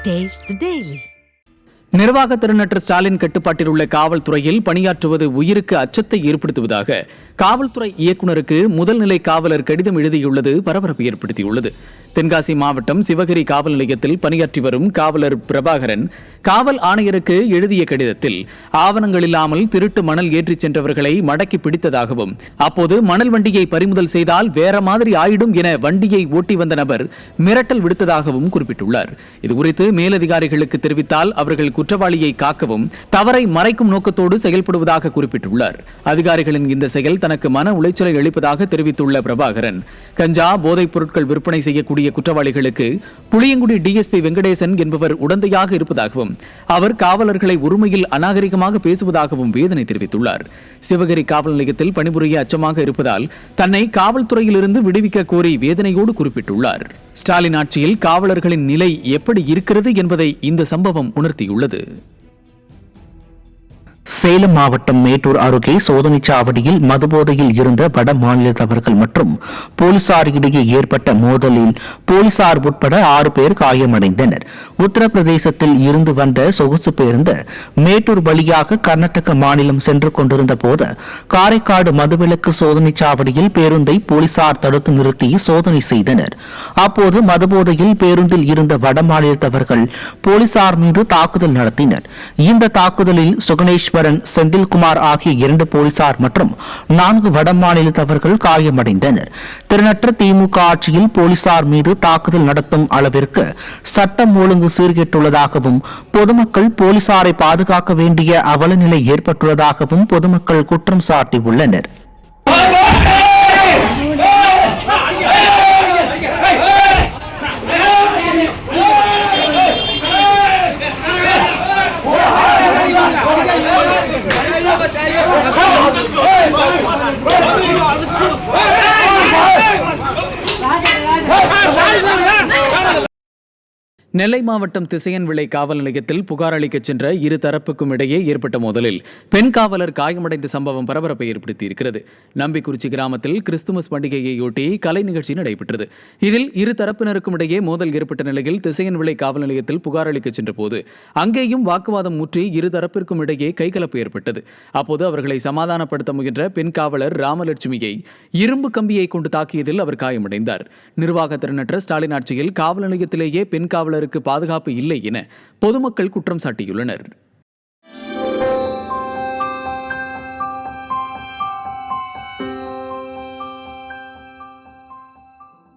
Taste the Daily. நிர்வாக திறனற்ற ஸ்டாலின் கட்டுப்பாட்டில் உள்ள காவல்துறையில் பணியாற்றுவது உயிருக்கு அச்சத்தை ஏற்படுத்துவதாக காவல்துறை இயக்குநருக்கு முதல்நிலை காவலர் கடிதம் எழுதியுள்ளது பரபரப்பு ஏற்படுத்தியுள்ளது. தென்காசி மாவட்டம் சிவகிரி காவல் நிலையத்தில் பணியாற்றி வரும் காவலர் பிரபாகரன் காவல் ஆணையருக்கு எழுதிய கடிதத்தில் ஆவணங்கள் இல்லாமல் திருட்டு மணல் ஏற்றிச் சென்றவர்களை மடக்கி பிடித்ததாகவும், அப்போது மணல் வண்டியை பறிமுதல் செய்தால் வேற மாதிரி ஆயிடும் என வண்டியை ஓட்டி வந்த நபர் மிரட்டல் விடுத்ததாகவும் குறிப்பிட்டுள்ளார். இதுகுறித்து மேலதிகாரிகளுக்கு தெரிவித்தால் அவர்கள் குற்றவாளியை காக்கவும் தவறை மறைக்கும் நோக்கத்தோடு செயல்படுவதாக குறிப்பிட்டுள்ளார். அதிகாரிகளின் இந்த செயல் தனக்கு மன உளைச்சலை அளிப்பதாக தெரிவித்துள்ள பிரபாகரன், கஞ்சா போதைப் பொருட்கள் விற்பனை செய்யக்கூடிய குற்றவாளிகளுக்கு புளியங்குடி டிஎஸ்பி வெங்கடேசன் என்பவர் உடந்தையாக இருப்பதாகவும், அவர் காவலர்களை உரிமையில் அநாகரிகமாக பேசுவதாகவும் வேதனை தெரிவித்துள்ளார். சிவகிரி காவல் நிலையத்தில் பணிபுரிய அச்சமாக இருப்பதால் தன்னை காவல்துறையிலிருந்து விடுவிக்க கோரி வேதனையோடு குறிப்பிட்டுள்ளார். ஸ்டாலின் ஆட்சியில் காவலர்களின் நிலை எப்படி இருக்கிறது என்பதை இந்த சம்பவம் உணர்த்தியுள்ளது. சேலம் மாவட்டம் மேட்டூர் அருகே சோதனைச் சாவடியில் மதுபோதையில் இருந்த வட மாநிலத்தவர்கள் மற்றும் போலீசார் இடையே ஏற்பட்ட மோதலில் போலீசார் உட்பட 6 பேர் காயமடைந்தனர். உத்தரப்பிரதேசத்தில் இருந்து வந்த சொகுசு பேருந்து மேட்டூர் வழியாக கர்நாடக மாநிலம் சென்று கொண்டிருந்த போது காரைக்காடு மதுவிலக்கு சோதனைச் சாவடியில் பேருந்தை போலீசார் தடுத்து நிறுத்தி சோதனை செய்தனர். அப்போது மதுபோதையில் பேருந்தில் இருந்த வட மாநிலத்தவர்கள் போலீசார் மீது தாக்குதல் நடத்தினர். இந்த தாக்குதலில் சுகனேஸ்வரன், செந்தில்குமார் ஆகிய 2 போலீசார் மற்றும் 4 வட மாநிலத்தவர்கள் காயமடைந்தனர். திறனற்ற திமுக ஆட்சியில் போலீசார் மீது தாக்குதல் நடத்தும் அளவிற்கு சட்டம் ஒழுங்கு சீர்கெட்டுள்ளதாகவும், பொதுமக்கள் போலீசாரை பாதுகாக்க வேண்டிய அவலநிலை ஏற்பட்டுள்ளதாகவும் பொதுமக்கள் குற்றம் சாட்டியுள்ளனர். நெல்லை மாவட்டம் திசையன்விளை காவல் நிலையத்தில் புகார் அளிக்கச் சென்ற இரு தரப்புக்கும் இடையே ஏற்பட்ட மோதலில் பெண் காவலர் காயமடைந்த சம்பவம் பரபரப்பை ஏற்படுத்தியிருக்கிறது. நம்பிக்குறிச்சி கிராமத்தில் கிறிஸ்துமஸ் பண்டிகையையொட்டி கலை நிகழ்ச்சி நடைபெற்றது. இதில் இரு தரப்பினருக்கும் இடையே மோதல் ஏற்பட்ட நிலையில் திசையன்விளை காவல் நிலையத்தில் புகார் அளிக்கச் சென்ற போது அங்கேயும் வாக்குவாதம் முற்றி இரு தரப்பிற்கும் இடையே கைகலப்பு ஏற்பட்டது. அப்போது அவர்களை சமாதானப்படுத்த முயன்ற பெண் காவலர் ராமலட்சுமியை இரும்பு கம்பியை கொண்டு தாக்கியதில் அவர் காயமடைந்தார். நிர்வாக திறனற்ற ஸ்டாலின் ஆட்சியில் காவல் நிலையத்திலேயே பெண் காவலர் பாதுகாப்பு இல்லை என பொதுமக்கள் குற்றம் சாட்டியுள்ளனர்.